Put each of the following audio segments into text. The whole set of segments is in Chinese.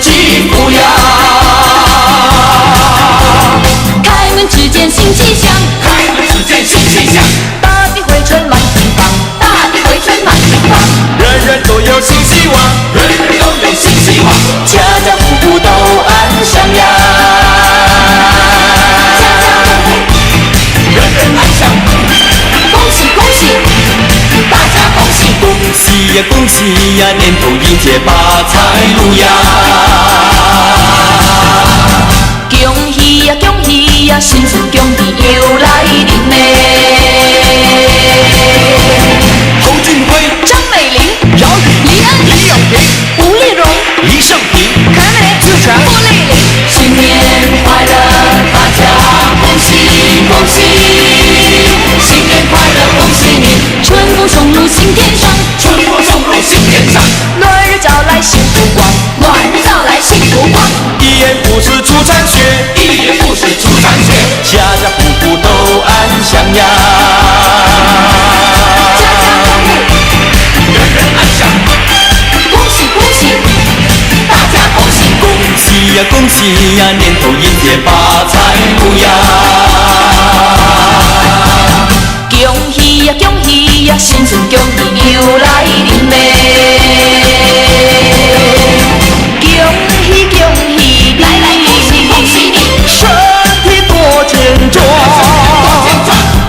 己富呀。开门只见新气象，开门只见新气象，大地回春满地方，大地回春满地方，人人都有新希望，人人都有新希望，家家户户都安详呀。家家户户人人安详。恭喜恭喜，大家恭喜！恭喜呀恭喜呀，年头迎接发财路呀！恭喜呀恭喜呀，新春恭喜又来临呢。侯俊辉、张美玲、姚宇、李安、李永平、吴丽蓉、李胜平、凯美、志强、郭丽玲，新年快乐，大家恭喜恭喜！新年快乐，恭喜你！春风送入心田上，春风送入心田上，暖日照来幸福光，暖日照来幸福光。一言不食出残血，一言不食出残血，家家户户都安详呀！家家户户人人安详。恭喜恭喜，大家恭喜！恭喜呀恭喜呀，年头迎接发财路呀！恭喜呀恭喜呀，新春恭喜又来临呢！恭喜恭喜，来来恭喜恭喜你，身体多健壮，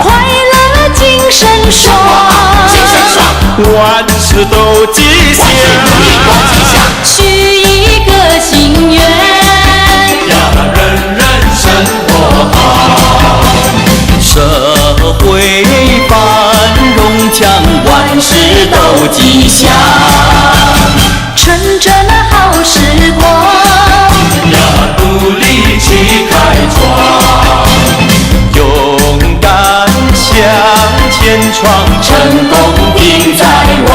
快乐精神爽，精神爽，万事都吉祥，多吉祥，许一个心愿，呀，人人生活好，社会繁荣强，万事都吉祥，趁着那好时光，呀，努力去开创，勇敢向前闯，成功定在望。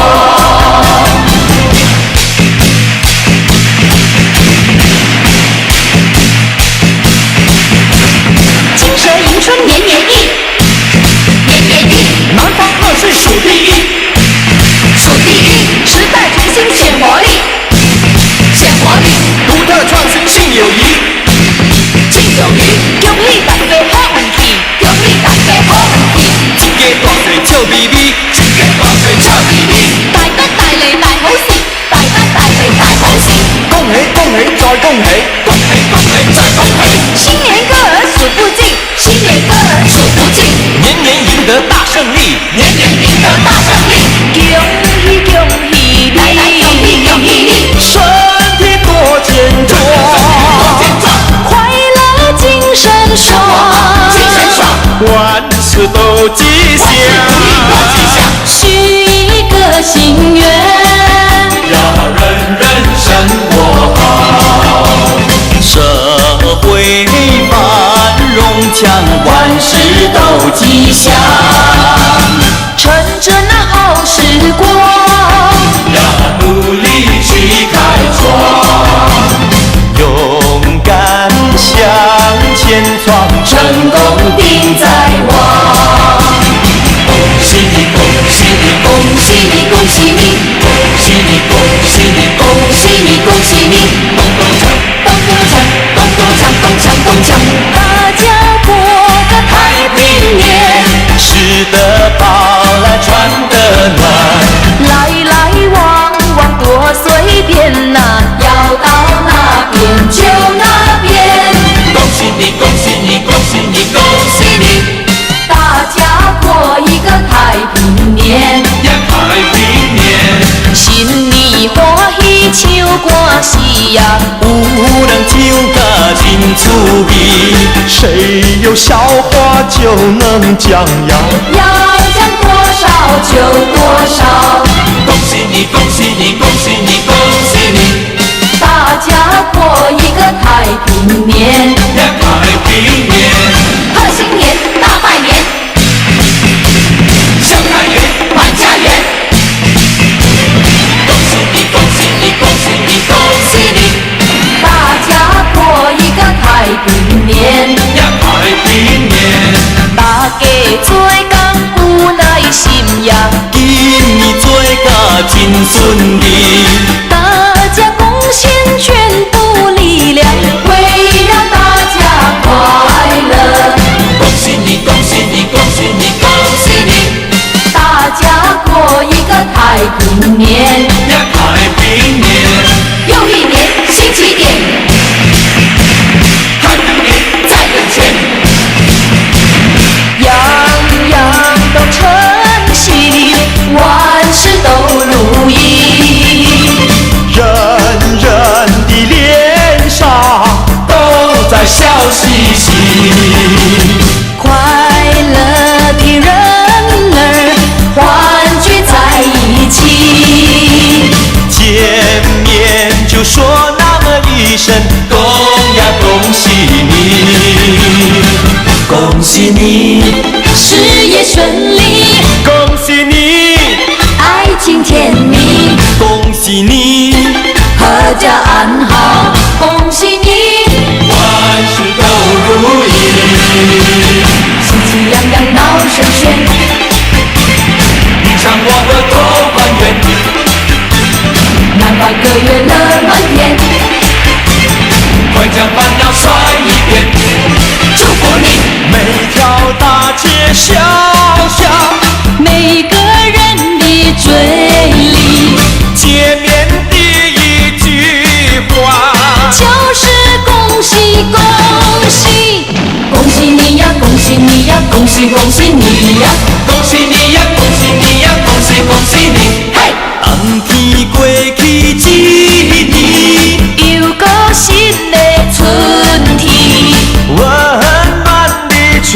金蛇迎春年年忆，年年忆，南方贺岁数第一，数第一，时代重新显活力，显活力，独特创新信友谊，敬友谊，恭喜大家好运气，恭喜大家好运气，一家大细笑眯眯，一家大细笑眯眯，大吉大利大好事，大吉大利大好事，恭喜恭喜再恭喜，恭喜恭喜再恭喜，新年歌儿数不尽，新年歌儿数不尽，年年赢得大胜利，年年赢得大胜利，恭喜恭喜你，来来恭喜恭喜你，身体多健壮，快乐精神爽，精神爽，万事都吉祥，多吉祥，许一个心愿，呀，人人生活好，社会繁荣强，万事都吉祥，趁着那好时光，呀，努力去开创，勇敢向前闯，成功定在望。恭喜你，恭喜你，恭喜你，恭喜你，恭喜你，恭喜你，恭喜你，恭喜你，咚咚锵，咚咚锵，咚咚锵，咚锵咚锵，大家过个太平年，吃得饱来穿得暖，来来往往多随便呐，要到哪边就哪边，恭喜你，恭喜你，恭喜你，恭喜你，大家过一个太平年，呀，太平年，心里欢喜唱歌喜呀，有人唱甲真趣味，谁有笑话就能讲呀。要讲多少就多少，恭喜你，恭喜你，恭喜你，恭喜你，大家过一个太平年，呀，太平年，贺新年大拜年，小团圆满家园。恭喜你，恭喜你，恭喜你，恭喜你，大家过一个太平年，呀，太平年，大家做工有耐心呀，今年做甲真顺利，大家贡献全都如意。人人的脸上都在笑嘻嘻，快乐的人儿欢聚在一起，见面就说那么一声恭呀恭喜你，恭喜你，事业顺利，恭喜你，爱情甜蜜，恭喜你，阖家安好，恭喜你，万事都如意，喜气洋洋闹声喧，你唱我和多团圆，男欢歌乐乐满天，快将烦恼甩一边，祝福你，每条大街小巷，每个人的嘴里见面第一句话就是恭喜恭喜，恭喜你呀，恭喜你呀，恭喜恭喜你呀，恭喜你呀，恭喜你呀，恭喜恭喜你，嘿，冬天过去一年，又过新的春天，温暖的春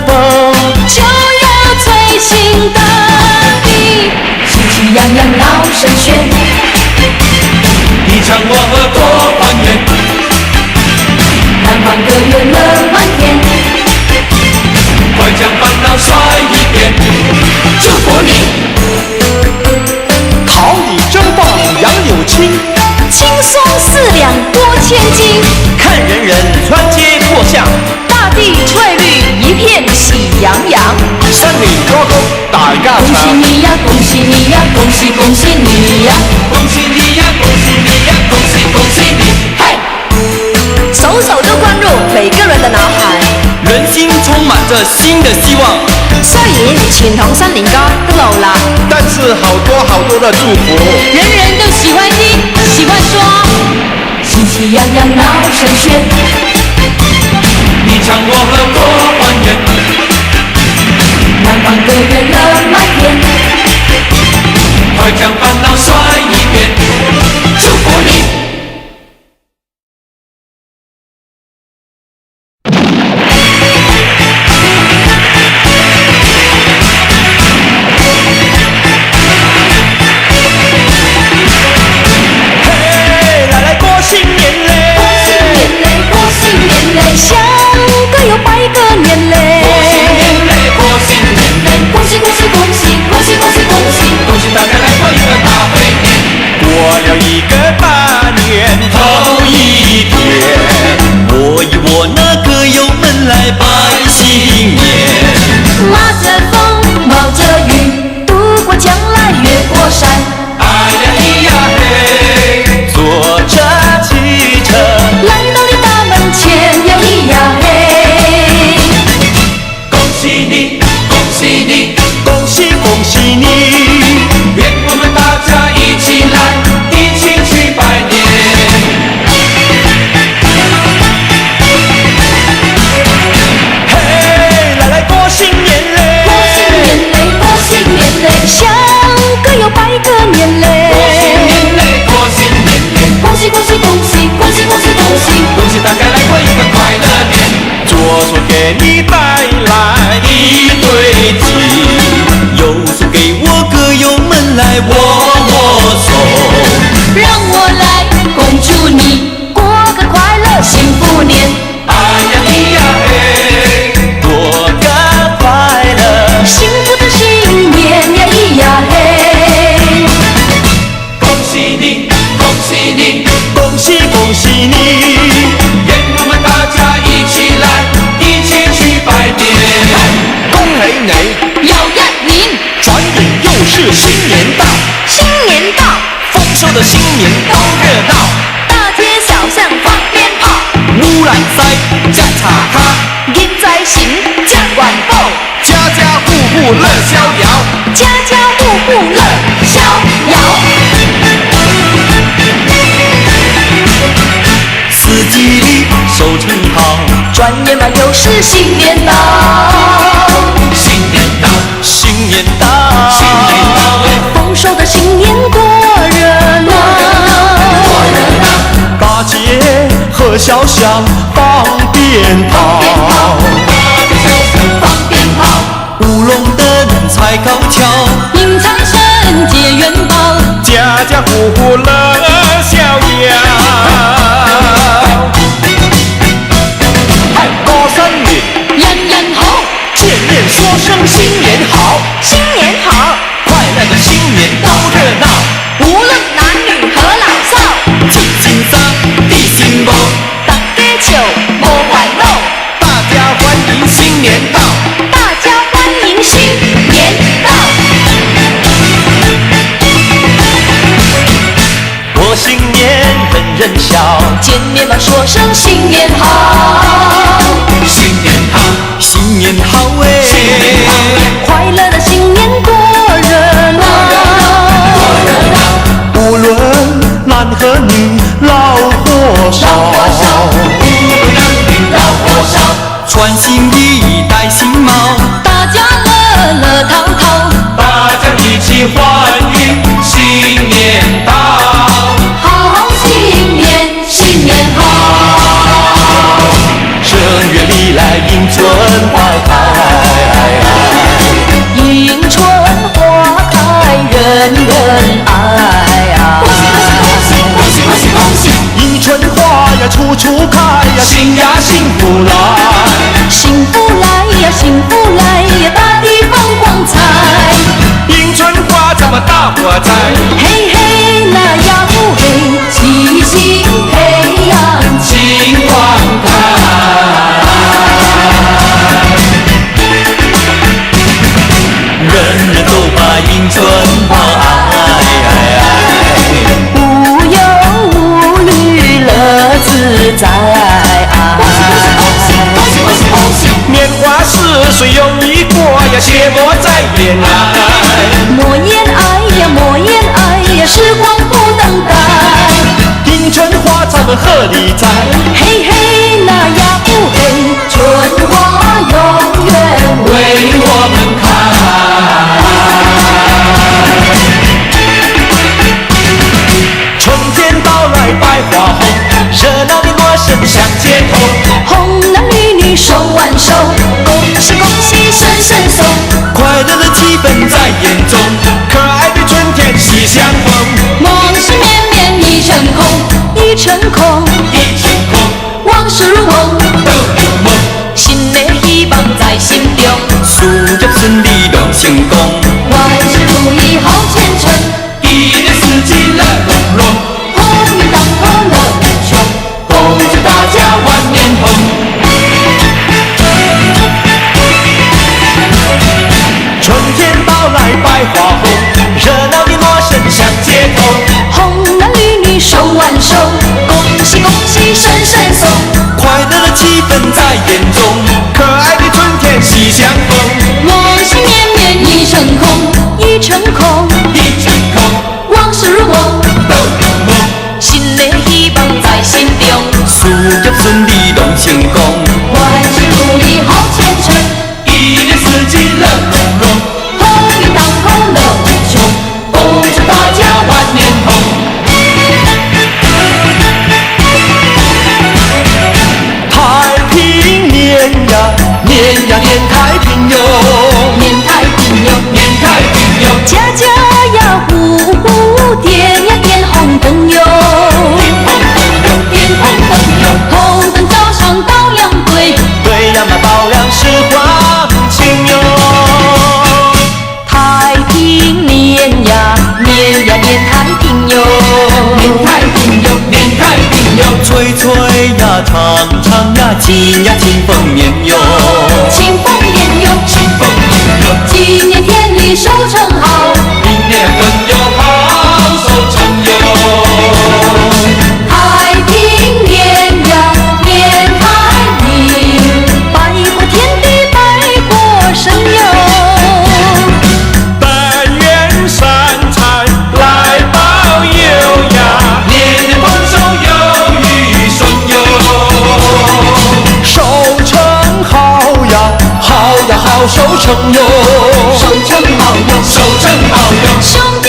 风就要吹醒大地，喜气洋洋闹声喧，你唱我和多团圆，男欢歌乐乐满天，快将烦恼甩一边，祝福你，桃李争放杨柳青，轻松4两多千斤，看人人穿街过巷，大地翠绿一片喜洋洋，山里高沟打嘎恭喜场，你呀，恭喜你呀，恭喜恭喜你呀，恭喜你呀，恭喜你呀，恭喜恭喜你，嘿，首首都灌入每个人的脑海，人心充满着新的希望，雖然傳統新年歌都老啦，但是好多的祝福，人人都喜歡聽，喜歡說，喜氣洋洋鬧聲喧，你唱我和多團圓，男歡歌樂樂滿天，快將煩惱甩一邊，祝福你。嘿，来過新年嘞，過新年嘞，過新年嘞，相個又拜個年嘞，過新年嘞，過新年嘞，恭喜恭喜恭喜恭喜恭喜恭喜，恭喜大家來過一個大會年，過了一個大年頭一天，我與我那個友們來拜新年，馬着風，冒着雨，渡過江來越過山，哎呀咿呀嘿，坐着汽車來到你大門前呀咿呀嘿，恭喜你，恭喜你，恭喜恭喜你，願我們大家一起來，一起去拜年。嘿，來過新年嘞，過新年嘞，過新年嘞，相個又拜個年嘞，過新年嘞，過新年嘞，恭喜恭喜恭喜恭喜恭喜恭喜，恭喜大家來過一個快樂年，左手給你帶來一對雞，右手給我歌友們來握握手，讓我來恭祝你過個快樂幸福年，哎呀咿呀嘿，過個快樂，幸福的新年呀咿呀嘿，恭喜你，恭喜你，恭喜恭喜你，願我們大家一起來，一起去拜年，恭喜你，又一年，轉眼又是新年到，新年到，豐收的新年都熱鬧，大街小巷放鞭炮，烏蘭西吃茶卡，銀仔行加元寶，家家戶戶樂逍遙，家家戶戶樂逍遙，四季裡收成好，轉眼嘛又是新年到，新年到，新年到，新年到，豐收的新年多热闹，大街和小巷放鞭炮，舞龙灯踩高跷，迎财神接元宝，家家户户乐逍遥。嗨，过生日，人人好，见面说声新年好，新年好，快乐的新年都热闹，无论男女和老少，庆新生，地新梦，大家笑无烦恼，大家欢迎新年到，大家欢迎新年到。过新年人人笑，见面嘛说声新年好，新年好，新年好哎，快乐的新年多热闹，无论男和女，老或少，穿新衣戴新帽，大家乐乐淘淘，大家一起欢迎新年到，好新年，新年好，正月里来迎春花开，迎春花开人人爱啊，恭喜恭喜恭喜恭喜，迎春花呀处处开呀，新呀幸福来，幸福来呀幸福来呀，大地放光彩，迎春花怎么大火灾，嘿嘿那呀呼嘿，喜气培养心花开，人人都把迎春花无忧无虑乐自在啊，恭喜恭喜恭喜恭喜，年华似水又一过呀，切莫再恋爱，莫言爱呀莫言爱呀，时光不等待，迎春花咱们贺礼在，嘿嘿那呀呼嘿，春花永远为我们开。春天到来百花红，热闹的锣声响街头，红男绿女手挽手，恭喜恭喜声声送，快乐的气氛在眼中，可爱的春天喜相逢，梦是绵绵一场空，一场空，一场空，往事如梦，都有梦，新的希望在心中，事业顺利拢成功，万事如意好前程，一年四季乐融融，鸿运当头乐无穷，恭祝大家万年红。春天到来百花红，热闹的锣声响街头，红男绿女手挽手，恭喜恭喜声声送，快乐的气氛在眼中，可爱的春天喜相逢，梦是绵绵一场空，一场空，一场空，往事如梦，都有梦，新的希望在心中，事业顺利拢成功，万事如意好前程，一年四季乐融融，鸿运当头乐无穷，恭祝大家万年红。太平年呀，年呀年太平哟，年太平哟，年太平哟，家家呀户户点呀点红灯哟，点红灯哟，点红灯哟，红灯照上到亮对，对呀嘛照亮是光晴哟，太平年呀年呀年太平哟，年太平哟，年太平哟，吹吹呀唱唱呀庆呀庆丰年哟，庆丰年哟，庆丰年哟，今年田里收成好，明年更有好收成哟，太平年呀年太平，百过天地百过神哟，但愿山财来保佑呀，年年丰收有余顺哟，收成好呀，好呀好收成哟，收成好哟，收成好哟，兄弟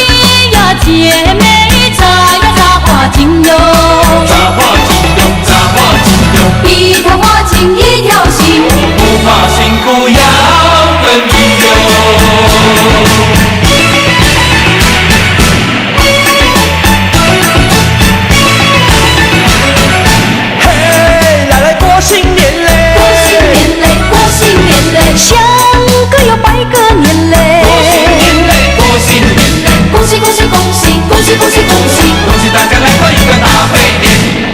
恭喜恭喜恭喜恭喜恭喜！恭喜大家来过一个大会年。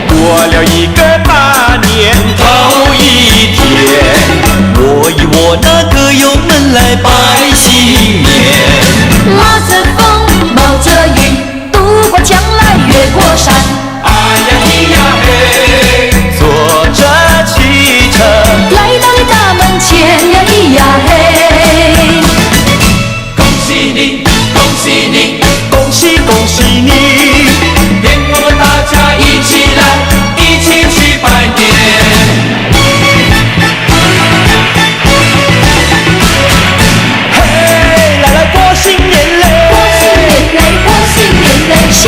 过了一个大年头一天，我与我那个友们来拜新年。拉着风，冒着雨，渡过江来，越过山。哎呀咿呀嘿，坐着汽车来到你大门前呀咿呀嘿。恭喜你，恭喜你，恭喜恭喜你！愿我们大家一起来，一起去拜年。嘿，来来过新年嘞！过新年嘞，过新年嘞，想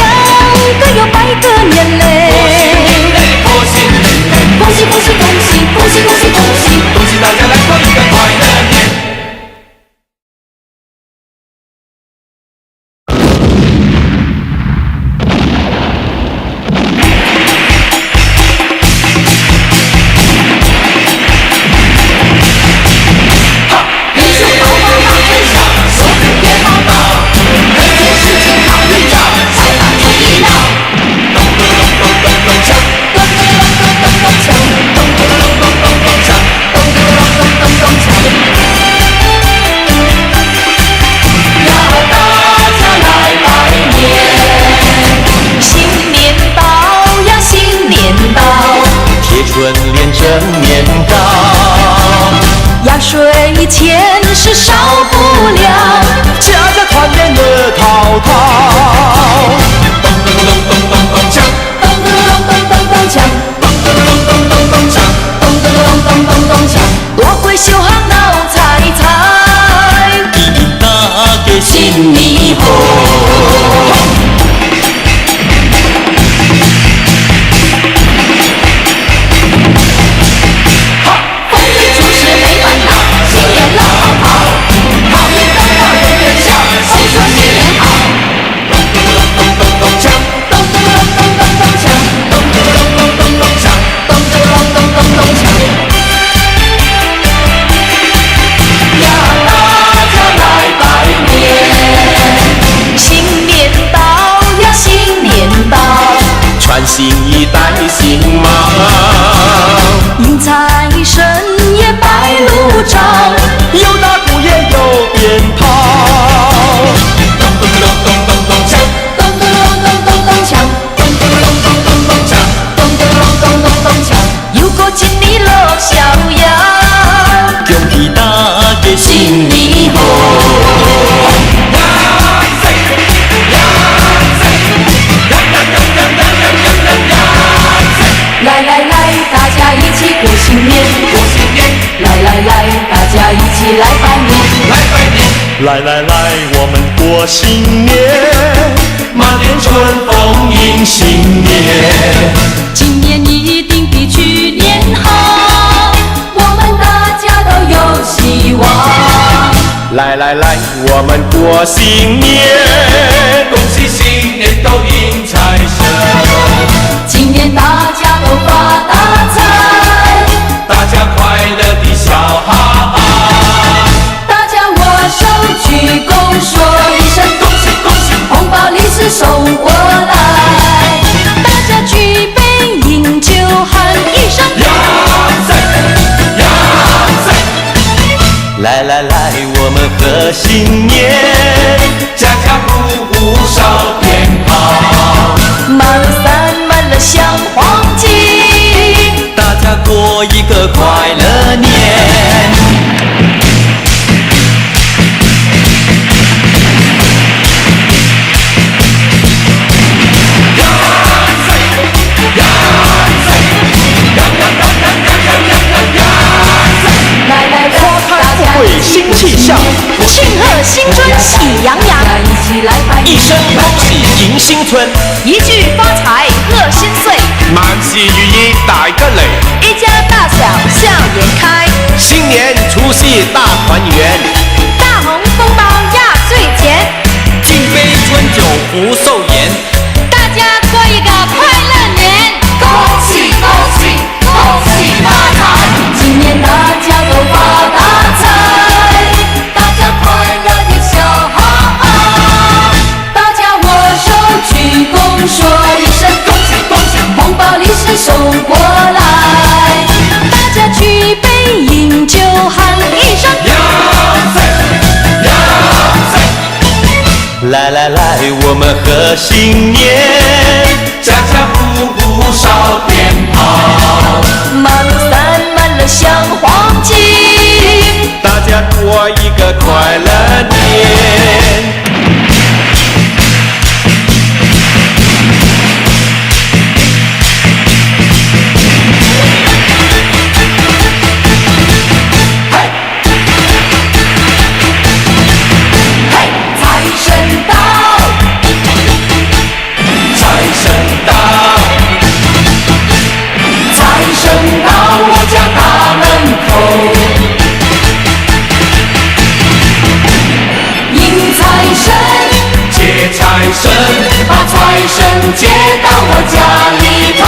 个又拜个年嘞。过新年嘞！恭喜恭喜恭喜恭喜恭喜恭喜！恭喜大家来过一个快乐年。春联蒸年糕，压岁钱是少不了，家家团圆乐淘淘。咚咚咚咚咚咚锵，咚咚咚咚咚咚锵，咚咚咚咚咚咚锵，咚咚咚咚咚咚锵。多会绣行闹彩彩，大给新年好。穿新衣戴新帽，迎财神爷摆路招，有打鼓也有鞭炮。咚咚咚咚咚咚锵，咚咚咚咚咚咚锵，咚咚咚咚咚咚锵，咚咚咚咚咚咚锵。又过今年乐逍遥，恭喜大家新年好。来来来，大家一起过新年，过新年！来来来，大家一起来拜年，来拜年！来来来，我们过新年，满面春风迎新年。今年一定比去年好，我们大家都有希望。来来来，我们过新年，恭喜新年都迎财神。今年大家都发大财，大家快乐地笑哈哈，大家握手鞠躬说一声恭喜恭喜，红包利是送过来，大家举杯饮酒喊一声呀塞呀塞！来来来，我们贺新年，家家户户烧鞭炮，满山满了香黄金，大家过一个快乐年。来来来，大家贵新气象，庆贺新春喜洋洋，一起来拜一声恭喜迎新春，一句发财贺新岁，万事如意大吉利，一家大小笑颜开，新年除夕大团圆，大红封包压岁钱，敬杯春酒福寿延，大家过一个快乐年，恭喜恭喜恭喜发财，今年大家都发大财，大家快乐地笑哈哈，大家握送过来，大家举杯饮酒喊一声呀塞呀塞，来来来，我们贺新年，家家户户烧鞭炮，满路散满了香黄金，大家过一个快乐年。财神把财神接到我家里头，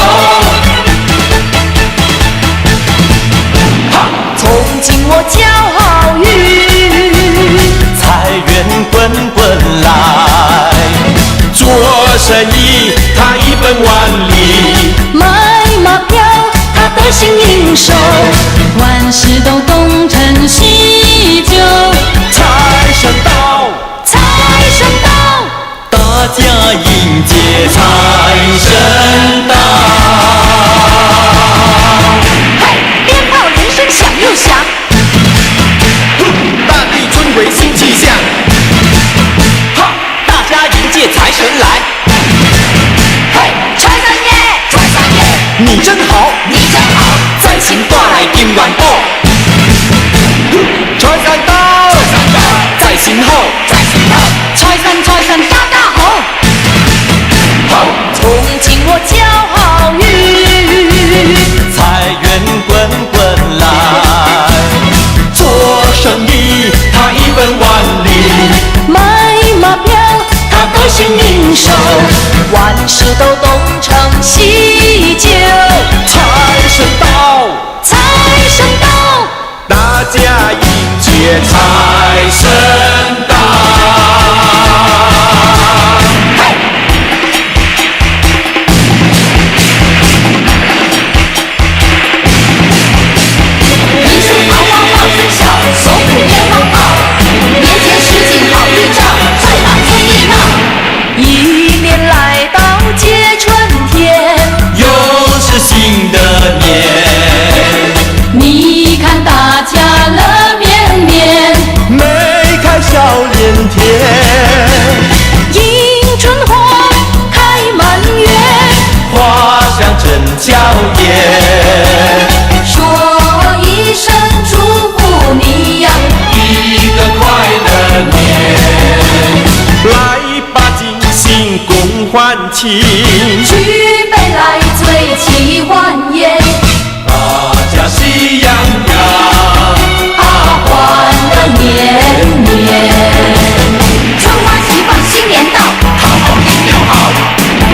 从今我骄傲运，财源滚滚来，做生意他一本万利，买马票他得心应手，万事都东成西就。财神到，财神到，大家迎接财神到。嘿，鞭炮连声响又响，大地尊贵新气象，哈，大家迎接财神来。嘿，财神爷，财神爷，你真好，你真好，财神带来金元宝。财神到，财神到，财神好，财神好，财神大大好。好，从今我骄傲运，财源滚滚来，做生意他一本万利，买马票他得心应手，万事都东成西就。财神到，财神到，大家迎接财神到。一树豪旺旺声小，手鼓鞭炮炮，年前十斤好预兆，快把村一闹。一年来到接春天，又是新的年，你看大家乐绵绵，眉开笑脸甜，迎春花开满园，花香真娇艳。说一声祝福你呀，一个快乐年，来吧，尽兴共欢庆，举杯来醉齐欢颜，大家喜洋洋，欢乐年年。春花齐放新年到，好好运又好，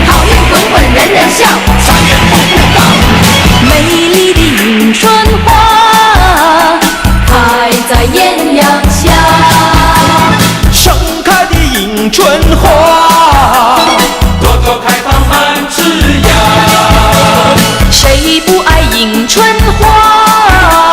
好运滚滚人人笑，三元步步高，美丽的迎春花开在艳阳下，盛开的迎春花，朵朵开放满枝桠，谁不爱迎春花？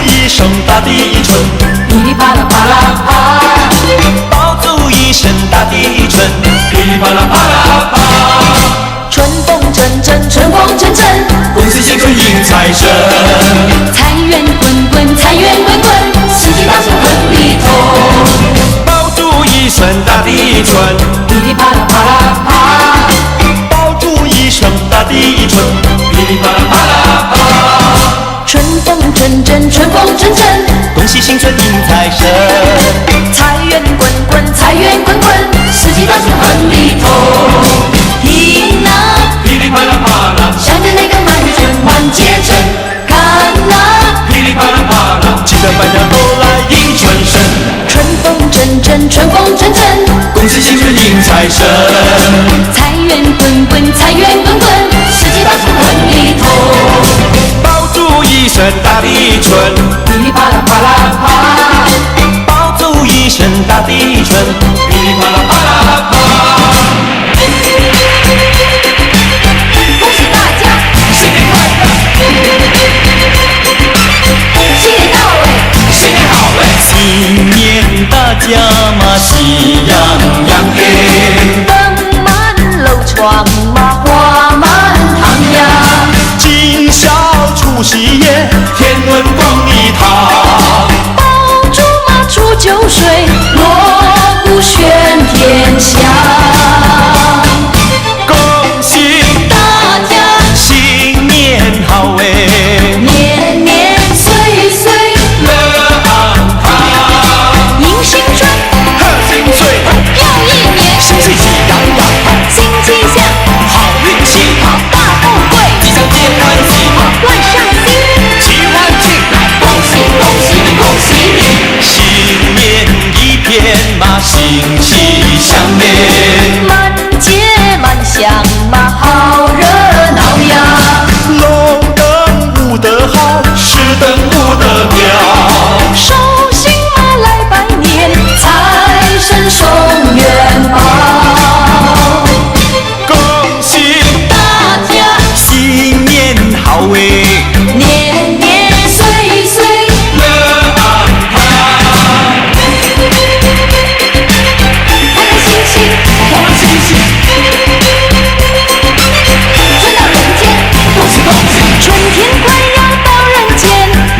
一声大地春，噼里啪啦啪啦啪，爆竹一声大地春，噼里啪啦啪啦啪。春风阵阵，春风阵阵，恭喜新春迎财神，财源滚滚，财源滚滚，四季大顺亨利通。爆竹一声大地春，噼里啪啦啪啦啪，爆竹一声大地春，噼里啪啦啪啦啪。春风阵阵，春风阵阵，恭喜新春迎财神，财源滚滚，财源滚滚，四季大顺亨利通。听啊，噼里啪啦啪啦，响着那个满春满街春，看啊，噼里啪啦啪啦，记得百年都来迎春神。春风阵阵，春风阵阵，恭喜新春迎财神，财源滚滚，财源滚滚，四季大顺亨利通。爆竹一声大地春，噼里啪啦啪啦啪，爆竹一声大地春，噼里啪啦啪啦啪。恭喜大家新年快乐，新年到位，新年好嘞！新年大家嘛喜洋洋嘿，灯满楼窗嘛花满堂呀，今宵除夕夜，天伦广礼堂，爆竹嘛煮酒水，锣鼓喧天响。恭喜大家新年好哎，年年岁岁乐安康，迎新春，贺新岁，又一年新气喜洋洋，新气象，好运气，大富贵，吉祥皆欢喜，万上新，齐欢庆，恭喜恭喜恭喜你！新年一片嘛欣喜相连，满街满巷嘛好热闹呀，龙灯舞得好，狮灯舞得妙，寿星嘛来拜年，财神送元宝。恭喜大家新年好哎，年年岁岁，乐安康，开开心心，欢欢喜喜，春到人间，恭喜恭喜，春天快要到人间，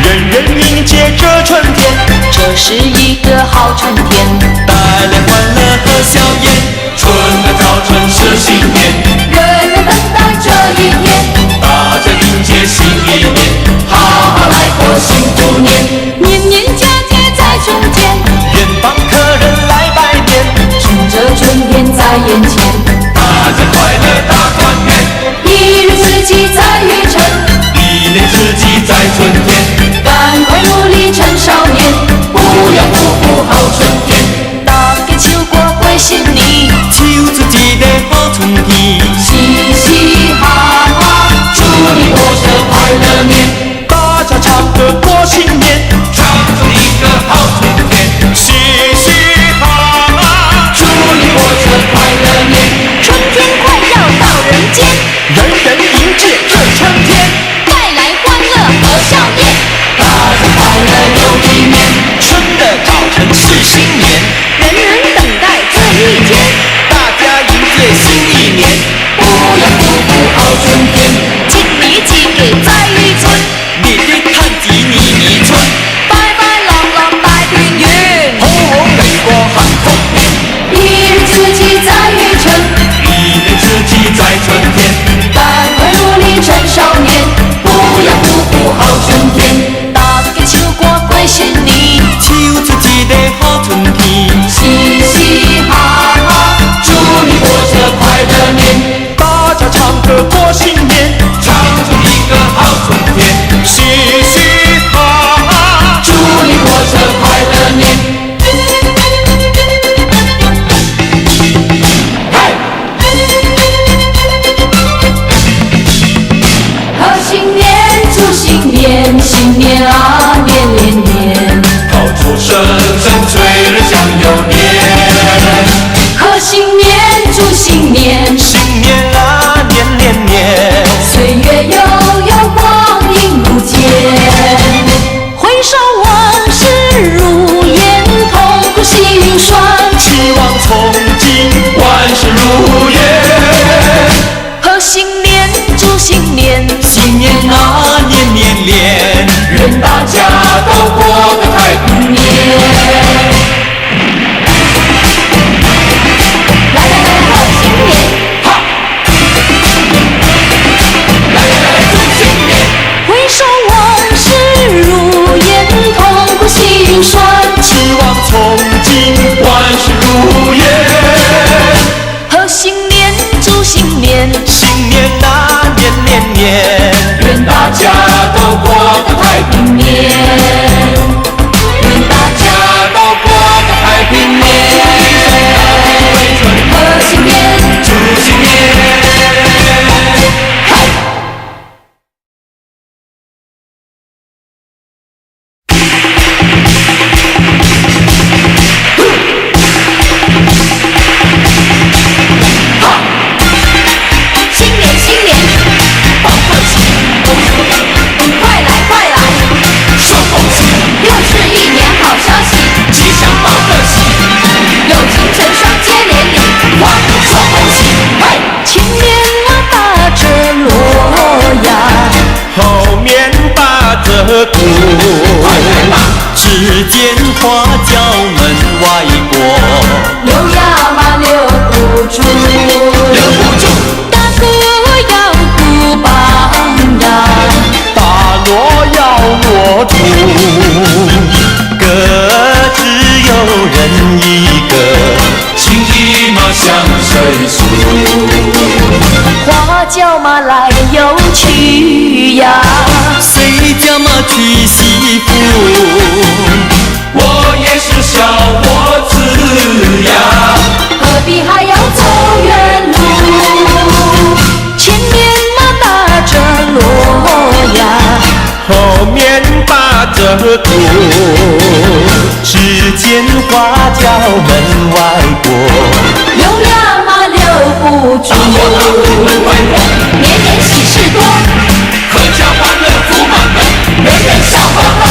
人人迎接这春天，这是一个好春天，带来欢乐和笑颜，春来早春是新年，人人等待这一天，大家迎接新一年，好好来过幸福年，年年佳节在中间，远方客人来拜年，趁着春天在眼前，大家快乐大团圆，一日之计在于晨，一年之计在春天，赶快努力趁少年，不要辜负好春天，打给秋过归新年，求自己的好春天，嘻嘻哈哈，祝你过着快乐年，大家唱歌过新年，唱出一个好春天，嘻嘻哈哈，祝你过着快乐年，春天快要到人间，人人迎接这春天，带来欢乐和笑颜，大家快乐又一年，春的早晨是新年，人人等待这一天，大家迎接新一年，不要辜负好春天，请你寄给在于村，你的看吉你一春，拜拜朗朗拜平云，红红雷过寒冬年，一日之计在于晨，一年之计在春天，赶快努力趁少年，不要辜负好春天，打给秋过归新年，求自己的好春天，嘻嘻哈哈，祝你过着快乐年，大家唱歌过新年，唱出一个好春天，嘻嘻哈哈，祝你过着快乐年。贺新年，祝新年，新年啊，年年年。爆竹声声催人想又年，贺新年，祝新年，新年啊年年年，岁月悠悠，光阴如箭。挥手间花轿门外过，溜呀嘛溜不住，留不住。大鼓要鼓棒呀，大锣要锣出，歌只有人一个，情意嘛向谁诉？花轿嘛来又去呀，谁家嘛娶媳妇？我也是小伙子呀，何必还要走远路？前面嘛打着锣呀，后面把着鼓，只见花轿门外过，溜呀嘛溜不住，年年喜事多，阖家欢乐福满门，人人笑呵呵。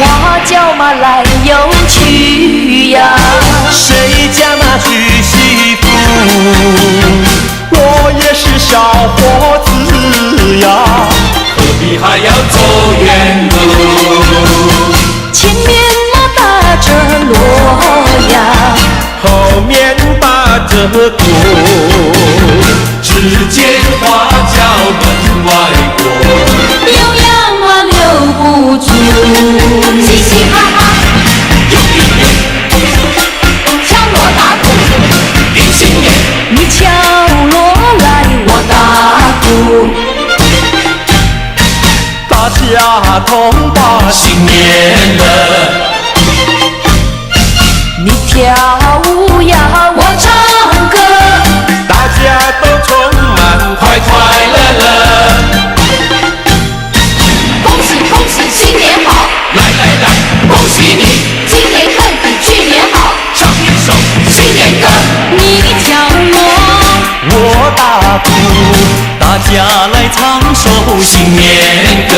花轿嘛来又去呀，谁家那娶媳妇？我也是小伙子呀，何必还要走远路？前面嘛打着锣呀，后面把着鼓，只见花轿门外过，溜呀嘛溜不住，嘻嘻哈哈，敲锣打鼓，迎新年，你敲锣来我打鼓，大家同把新年乐。你跳舞呀我唱歌，大家都充满快快乐乐，恭喜恭喜新年好，来来来，恭喜你，今年更比去年好，唱一首新年歌。你跳锣，我打鼓，大家来唱首新年歌。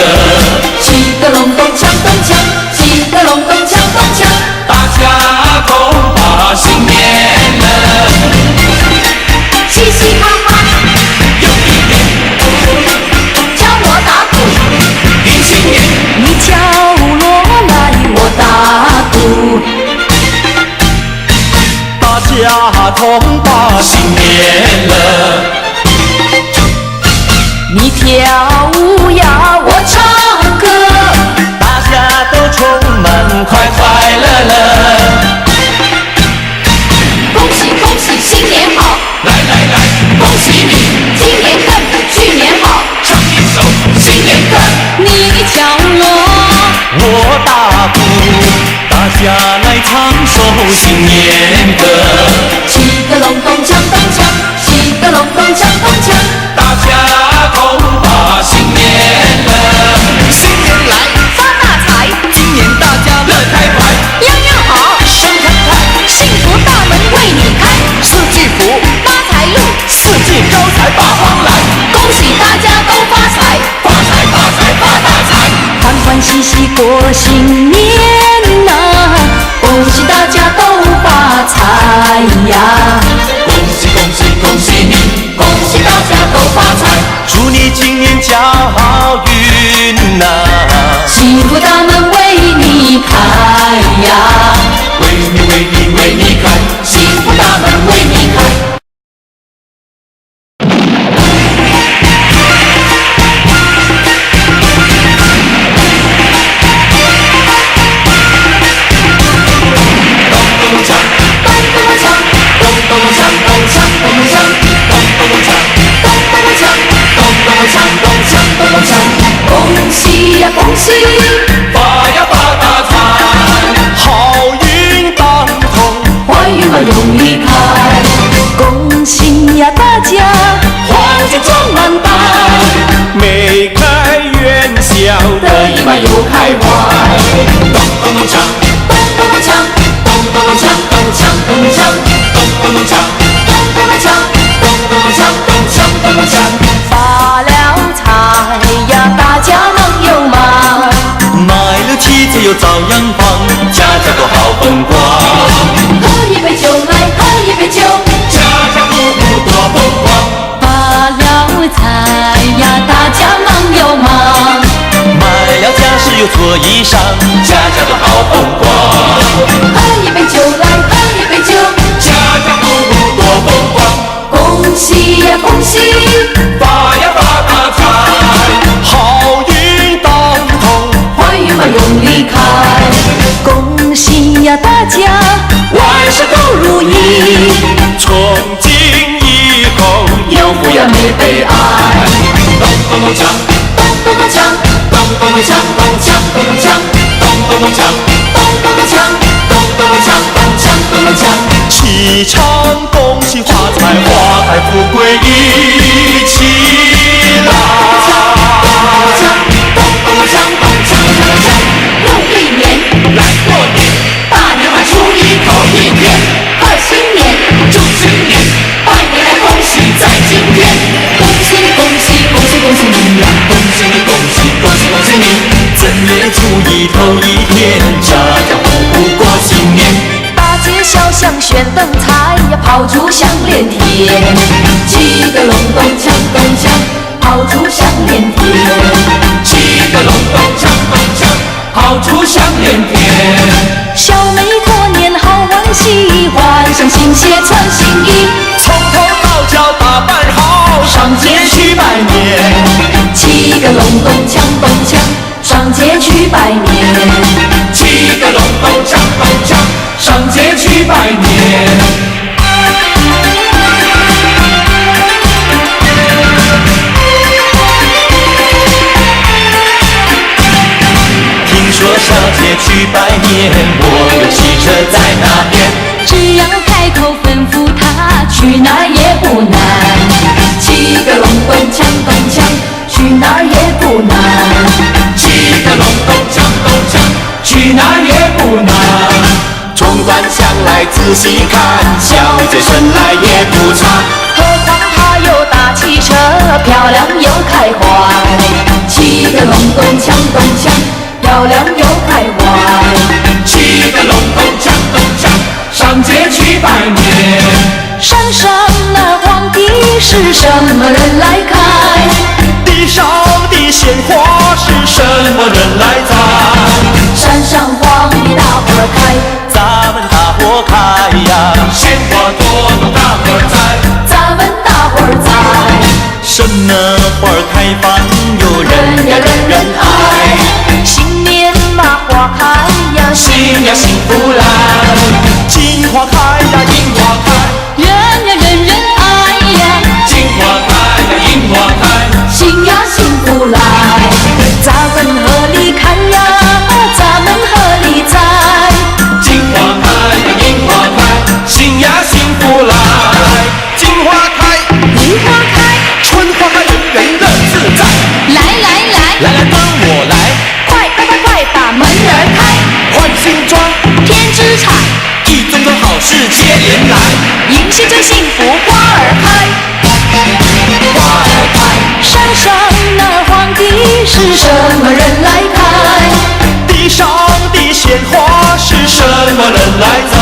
起个隆咚锵咚锵，起个隆咚锵咚锵，大家同把新年乐，嘻嘻哈哈，又一年，敲锣打鼓，迎新年，你敲锣来我打鼓，大家同把新年乐。你跳舞呀我唱歌，大家都充满快快乐乐，恭喜恭喜新年好，来来来，恭喜你，今年更比去年好，唱一首新年歌。你敲锣，我打鼓，大家来唱首新年歌。起个隆咚锵咚锵，起个隆咚锵咚锵，大家同把新年乐，新年来发大财，今年大家乐开怀，样样好，生康泰，幸福大门为你开，四季福，发财路，四季招财八方来，恭喜大家都发财，发财发财发大财，欢欢喜喜过新年呐，恭喜大家都发财呀，恭喜恭喜恭喜你，恭喜大家都发财，祝你今年交好运呐，幸福大门为你开呀，为你为你为你开，幸福大门为你开。恭喜呀恭喜，发呀发大财，好运当头，坏运嘛容易开。恭喜呀大家，黄金装满袋，眉开元笑，得意嘛又开怀。咚咚咚锵，咚咚咚锵，咚咚咚锵，咚锵咚锵，咚咚咚锵，咚咚咚锵，咚咚咚锵，咚锵咚锵。发了财呀，大家能有忙。买了妻子又照样放，家家都好风光。喝一杯酒来，喝一杯酒，家家户户多风光。发了财呀，大家能有忙。买了家室有座衣裳，家家都好风光。喝一杯酒来，喝一杯酒，家家户户多风光。恭喜呀恭喜，发呀发大财，好运当头，坏运嘛永离开。恭喜呀大家，万事都如意。从今以后，有福呀没悲哀。咚咚咚锵，咚咚咚锵，咚咚咚锵，咚锵咚咚锵，咚咚咚锵，咚咚咚锵，咚咚咚锵，咚锵咚咚锵。齐唱恭喜发财，花开富贵一起来。咚咚锵，咚锵咚锵，又一年来过年，大年嘛初一头一天，贺新年，祝新年，拜年来恭喜在今天。恭喜你恭喜恭喜恭喜你呀，恭喜你恭喜恭喜恭喜你！正月初一头一天，家家户户过新年。大街小巷悬灯彩呀，炮竹响连天，七个隆咚锵咚锵，炮竹响连天，七个隆咚锵咚锵，炮竹响连天。小妹过年好欢喜，换上新鞋穿新衣，从头到脚打扮好，上街去拜年。七个隆咚锵咚锵，上街去拜年。七个隆咚锵咚锵，上街去拜年。听说上街去拜年，我有汽车在那边。只要开口吩咐他，去哪儿也不难。七个隆咚锵咚锵，去哪儿也不难。七个隆咚锵咚锵，去哪儿也不难。钟断响来仔细看，小姐生来也不差。何况他有大汽车，漂亮又开怀。七个隆咚锵咚锵，漂亮又开怀。七个隆咚锵咚锵，上街去拜年。山上那皇帝是什么人来开？地上的鲜花是什么人来栽？山上皇帝大伙儿开，咱们大伙开呀，鲜花朵朵大伙儿栽。咱们大伙儿栽。什么花儿开放，有人呀人人爱。新年嘛花开呀，新呀幸福来。金花开呀银花开，人呀人人爱呀。金花开呀银花开，新呀幸福来。咱们合力看呀，咱们合力栽。金花开呀银花开，新呀幸福来。金花开银花开，春花开，人人乐自在。来来来，来来跟我来，快快快快把门儿开。换新装，添枝彩，一桩桩好事接连来。迎新春幸福花儿开。花儿开，山上那皇帝是什么人来开？地上的鲜花是什么人来栽？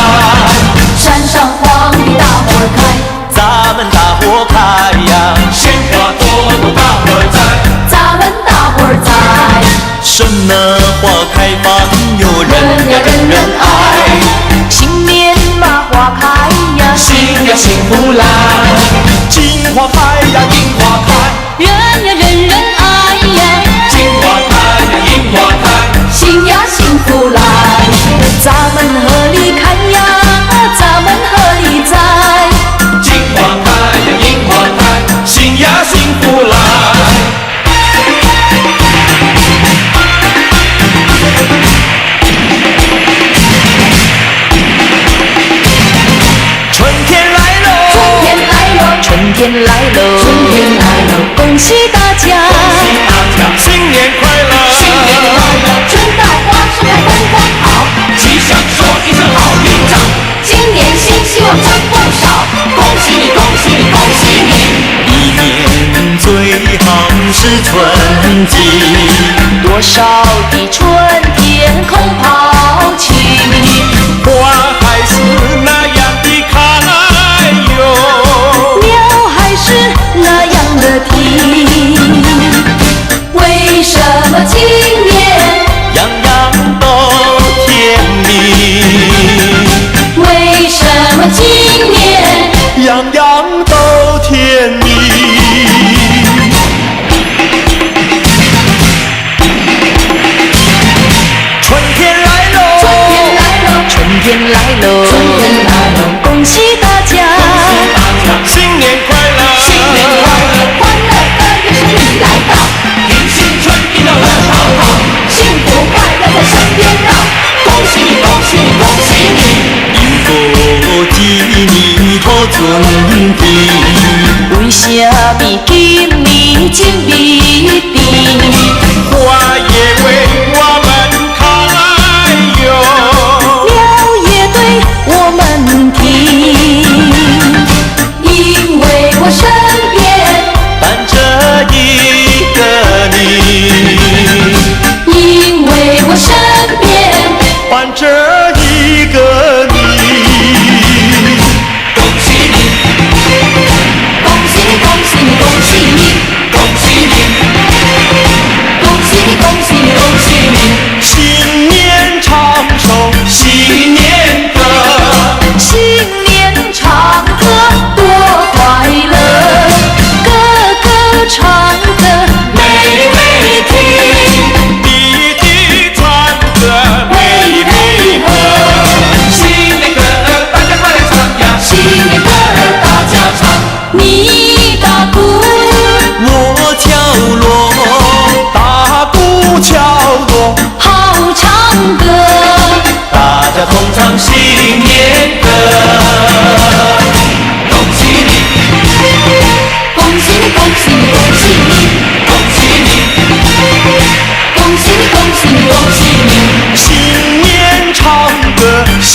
山上皇帝大伙儿开，咱们大伙开呀，鲜花朵朵大伙儿栽。咱们大伙儿栽。什么花开放，有人呀人人爱。新年嘛花开呀，新呀幸福来。金花开呀银花开，人呀人人爱呀。金花开呀银花开，新呀幸福来。咱们合力看呀，咱们合力栽。金花开呀银花开，新呀幸福来。春天来喽，春天来喽，春天来喽，春天来喽，恭喜大家，新年快乐，新年快乐，春到花盛开灯光好，吉祥说一声好运兆，今年新希望真不少，恭喜你恭喜你恭喜你，一年最好是春季，多少的春天空抛弃，花还是那样的开哟，鸟还是那样的啼，为什么今年问题。为什么今年真美甜？花也为我们开哟，鸟也对我们听，因为我身边伴着一个你，因为我身边伴着一个你。恭喜你，恭喜你，恭喜你，恭喜你，恭喜你，恭喜你，恭喜你，恭喜你，新年长寿，新年歌，新年唱歌多快乐，个个唱歌美美听，滴滴唱歌美美和。新年歌儿大家快来唱呀！新年歌儿大家唱，你打鼓，我敲锣，打鼓敲锣，好唱歌。大家同唱新年歌。恭喜你，恭喜你，恭喜你，恭喜你，恭喜你，恭喜你，恭喜你，恭喜你，新年唱歌，新